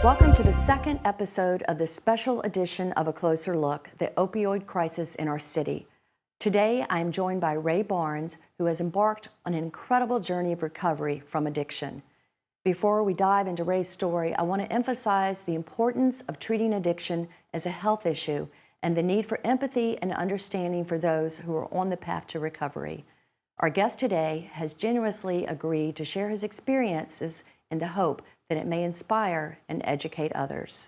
Welcome to the second episode of this special edition of A Closer Look, the opioid crisis in our city. Today, I am joined by Ray Barnes, who has embarked on an incredible journey of recovery from addiction. Before we dive into Ray's story, I want to emphasize the importance of treating addiction as a health issue and the need for empathy and understanding for those who are on the path to recovery. Our guest today has generously agreed to share his experiences in the hope that it may inspire and educate others.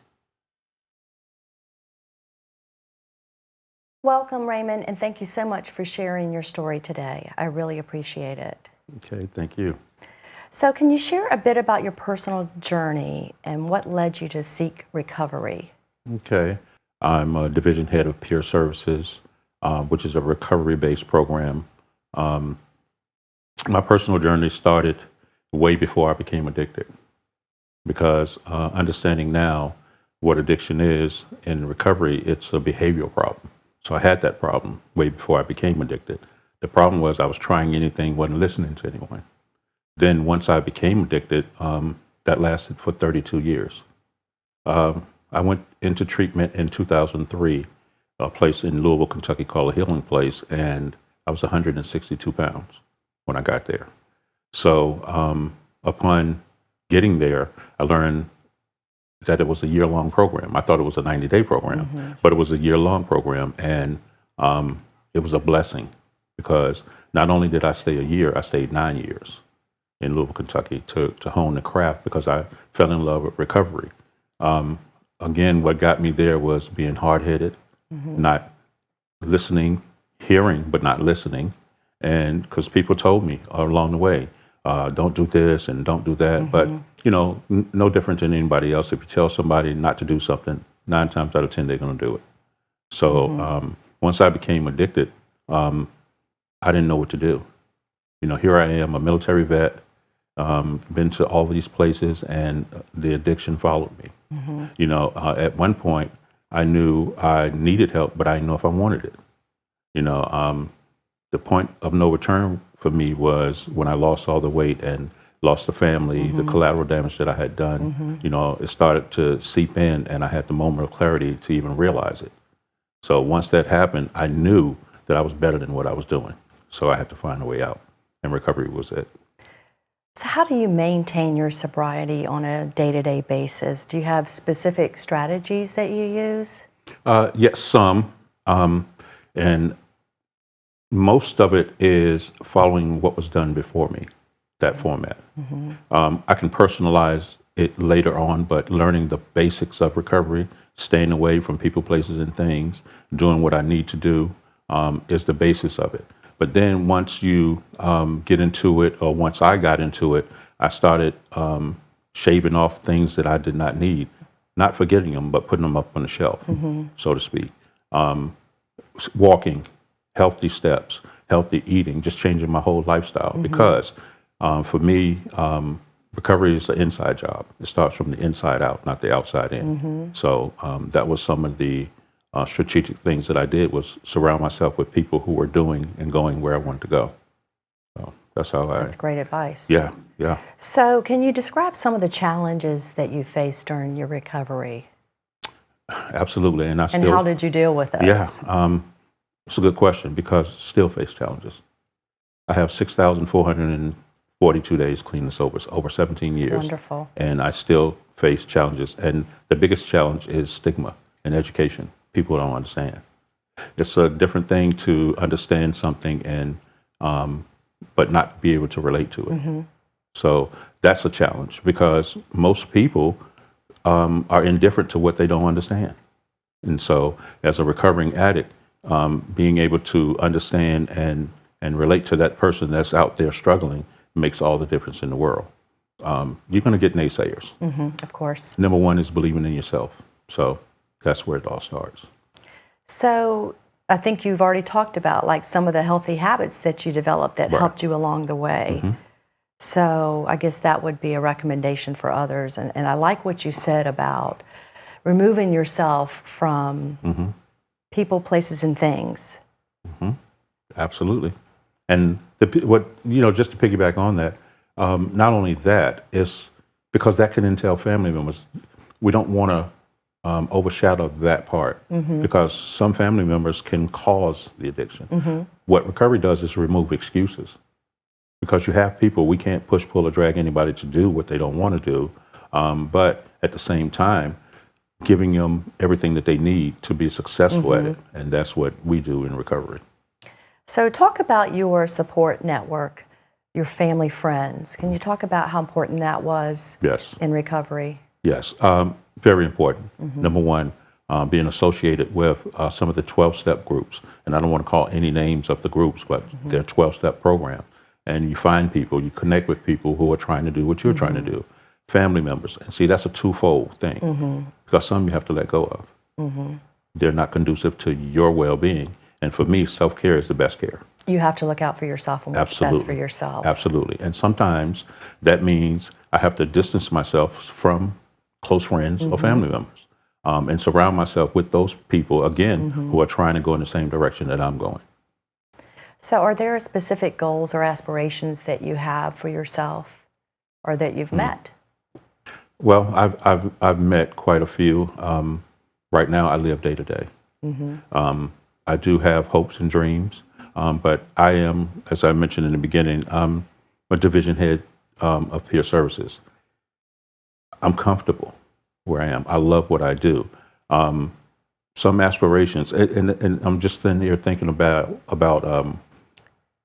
Welcome, Raymond, and thank you so much for sharing your story today. I really appreciate it. Okay, thank you. So can you share a bit about your personal journey and what led you to seek recovery? Okay, I'm a division head of peer services, which is a recovery-based program. My personal journey started way before I became addicted, because understanding now what addiction is in recovery, it's a behavioral problem. So I had that problem way before I became addicted. The problem was I was trying anything, wasn't listening to anyone. Then once I became addicted, that lasted for 32 years. I went into treatment in 2003, a place in Louisville, Kentucky called a Healing Place, and I was 162 pounds when I got there. So upon getting there, I learned that it was a year-long program. I thought it was a 90-day program, but it was a year-long program, and it was a blessing, because not only did I stay a year, I stayed 9 years in Louisville, Kentucky to hone the craft, because I fell in love with recovery. Again, what got me there was being hard-headed, not listening, hearing, but not listening, and because people told me along the way, don't do this and don't do that. But, you know, no different than anybody else. If you tell somebody not to do something, 9 times out of 10, they're going to do it. So once I became addicted, I didn't know what to do. You know, here I am, a military vet, been to all these places, and the addiction followed me. You know, at one point, I knew I needed help, but I didn't know if I wanted it. You know, the point of no return for me was when I lost all the weight and lost the family, the collateral damage that I had done. You know, it started to seep in, and I had the moment of clarity to even realize it. So once that happened, I knew that I was better than what I was doing. So I had to find a way out, and recovery was it. So how do you maintain your sobriety on a day-to-day basis? Do you have specific strategies that you use? Yes, some. And most of it is following what was done before me, that format. I can personalize it later on, but learning the basics of recovery, staying away from people, places, and things, doing what I need to do is the basis of it. But then once you get into it, or once I got into it, I started shaving off things that I did not need, not forgetting them, but putting them up on the shelf, so to speak. Walking, healthy steps, healthy eating, just changing my whole lifestyle. Because for me, recovery is an inside job. It starts from the inside out, not the outside in. So that was some of the strategic things that I did, was surround myself with people who were doing and going where I wanted to go. So that's how That's great advice. Yeah, yeah. So can you describe some of the challenges that you faced during your recovery? Absolutely. And how did you deal with those? Yeah, it's a good question, because I still face challenges. I have 6,442 days clean and sober, over 17 years. Wonderful. And I still face challenges. And the biggest challenge is stigma in education. People don't understand. It's a different thing to understand something and but not be able to relate to it. So that's a challenge, because most people are indifferent to what they don't understand. And so as a recovering addict, being able to understand and relate to that person that's out there struggling makes all the difference in the world. You're going to get naysayers. Of course. Number one is believing in yourself. So that's where it all starts. So I think you've already talked about like some of the healthy habits that you developed that helped you along the way. So I guess that would be a recommendation for others. And I like what you said about removing yourself from people, places, and things. Absolutely. And just to piggyback on that, not only that, is because that can entail family members. we don't want to overshadow that part because some family members can cause the addiction. What recovery does is remove excuses because you have people, we can't push, pull, or drag anybody to do what they don't want to do, but at the same time, giving them everything that they need to be successful at it, and that's what we do in recovery. So talk about your support network, your family, friends. Can you talk about how important that was Yes. in recovery? Yes, very important. Number one, being associated with some of the 12-step groups. And I don't want to call any names of the groups, but they're 12-step programs. And you find people, you connect with people who are trying to do what you're trying to do. Family members. And see, that's a twofold thing because some you have to let go of. They're not conducive to your well-being. And for me, self-care is the best care. You have to look out for yourself and what's best for yourself. Absolutely. And sometimes that means I have to distance myself from close friends or family members and surround myself with those people, again, who are trying to go in the same direction that I'm going. So are there specific goals or aspirations that you have for yourself or that you've met? Well, I've met quite a few. Right now, I live day to day. I do have hopes and dreams, but I am, as I mentioned in the beginning, I'm a division head of peer services. I'm comfortable where I am. I love what I do. Some aspirations, and I'm just sitting here thinking about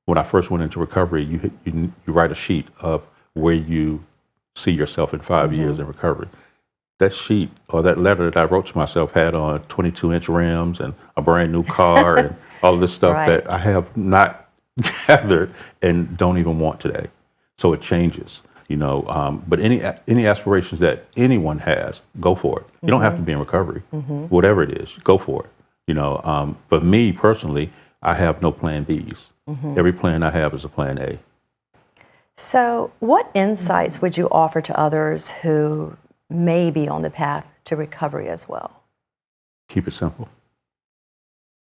when I first went into recovery. You write a sheet of where you see yourself in 5 years in recovery. That sheet or that letter that I wrote to myself had on 22-inch rims and a brand new car and all of this stuff that I have not gathered and don't even want today. So it changes, you know. But any aspirations that anyone has, go for it. You don't have to be in recovery. Whatever it is, go for it. You know. But me personally, I have no plan Bs. Every plan I have is a plan A. So what insights would you offer to others who may be on the path to recovery as well? Keep it simple.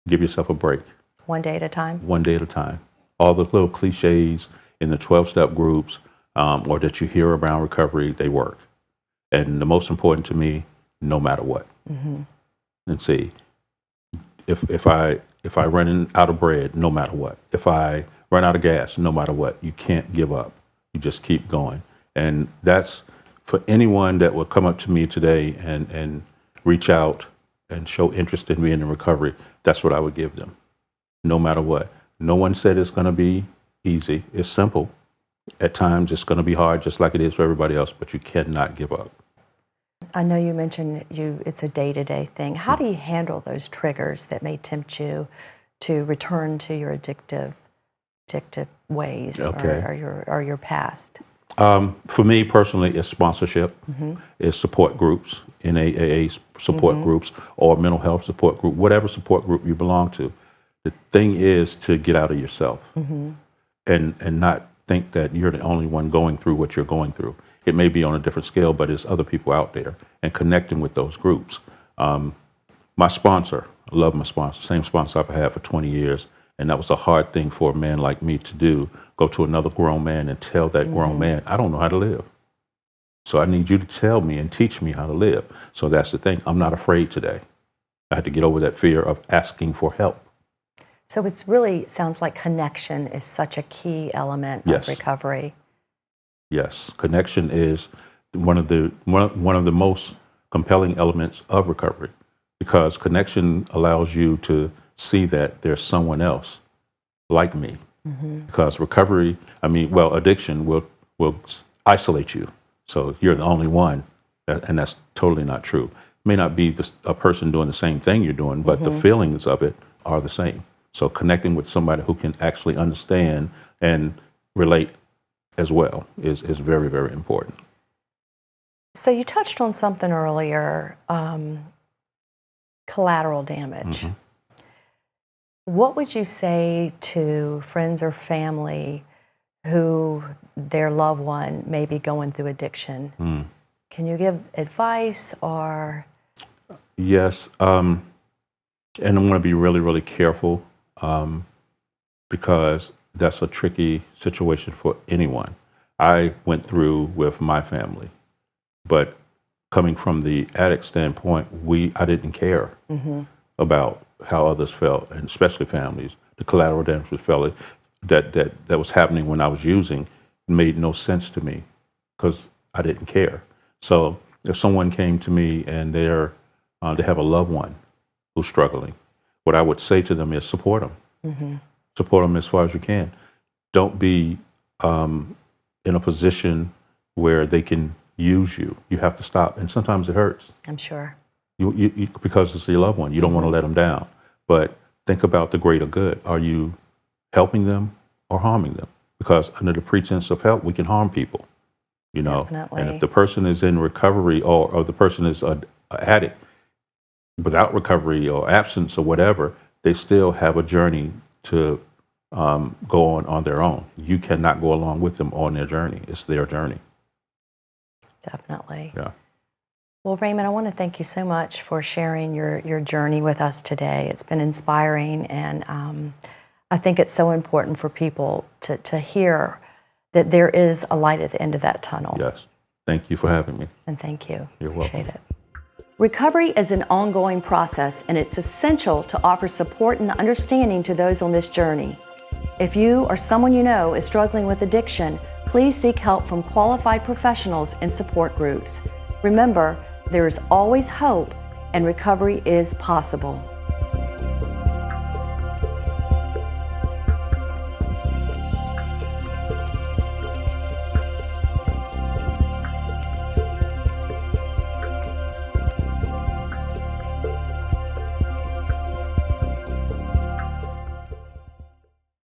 Give yourself a break. One day at a time? One day at a time. All the little cliches in the 12-step groups or that you hear around recovery, they work. And the most important to me, no matter what. And see, if I run out of bread, no matter what. If I run out of gas, no matter what, you can't give up. You just keep going. And that's for anyone that will come up to me today and reach out and show interest in being in recovery, that's what I would give them, no matter what. No one said it's going to be easy. It's simple. At times, it's going to be hard, just like it is for everybody else, but you cannot give up. I know you mentioned it's a day-to-day thing. How do you handle those triggers that may tempt you to return to your addictive ways or your past? For me personally, it's sponsorship, it's support groups, NAAA support groups, or mental health support group, whatever support group you belong to. The thing is to get out of yourself and not think that you're the only one going through what you're going through. It may be on a different scale, but there's other people out there, and connecting with those groups. My sponsor, I love my sponsor, same sponsor I've had for 20 years. And that was a hard thing for a man like me to do, go to another grown man and tell that grown man, I don't know how to live. So I need you to tell me and teach me how to live. So that's the thing. I'm not afraid today. I had to get over that fear of asking for help. So it's really sounds like connection is such a key element of recovery. Yes, connection is one of the most compelling elements of recovery because connection allows you to see that there's someone else like me. Because recovery, addiction will isolate you. So you're the only one, and that's totally not true. It may not be a person doing the same thing you're doing, but the feelings of it are the same. So connecting with somebody who can actually understand and relate as well is very, very important. So you touched on something earlier, collateral damage. What would you say to friends or family who their loved one may be going through addiction? Can you give advice or? Yes, and I'm going to be really, really careful because that's a tricky situation for anyone. I went through with my family, but coming from the addict standpoint, I didn't care about how others felt, and especially families. The collateral damage was felt that was happening when I was using made no sense to me because I didn't care. So if someone came to me and they have a loved one who's struggling, what I would say to them is support them. Support them as far as you can. Don't be in a position where they can use you. You have to stop, and sometimes it hurts. I'm sure. You because it's your loved one. You don't want to let them down. But think about the greater good. Are you helping them or harming them? Because under the pretense of help, we can harm people. You know, Definitely. and if the person is in recovery or the person is an addict without recovery or absence or whatever, they still have a journey to go on their own. You cannot go along with them on their journey. It's their journey. Definitely. Yeah. Well, Raymond, I want to thank you so much for sharing your journey with us today. It's been inspiring, and I think it's so important for people to hear that there is a light at the end of that tunnel. Yes. Thank you for having me. And thank you. You're welcome. Appreciate it. Recovery is an ongoing process, and it's essential to offer support and understanding to those on this journey. If you or someone you know is struggling with addiction, please seek help from qualified professionals and support groups. Remember, there is always hope, and recovery is possible.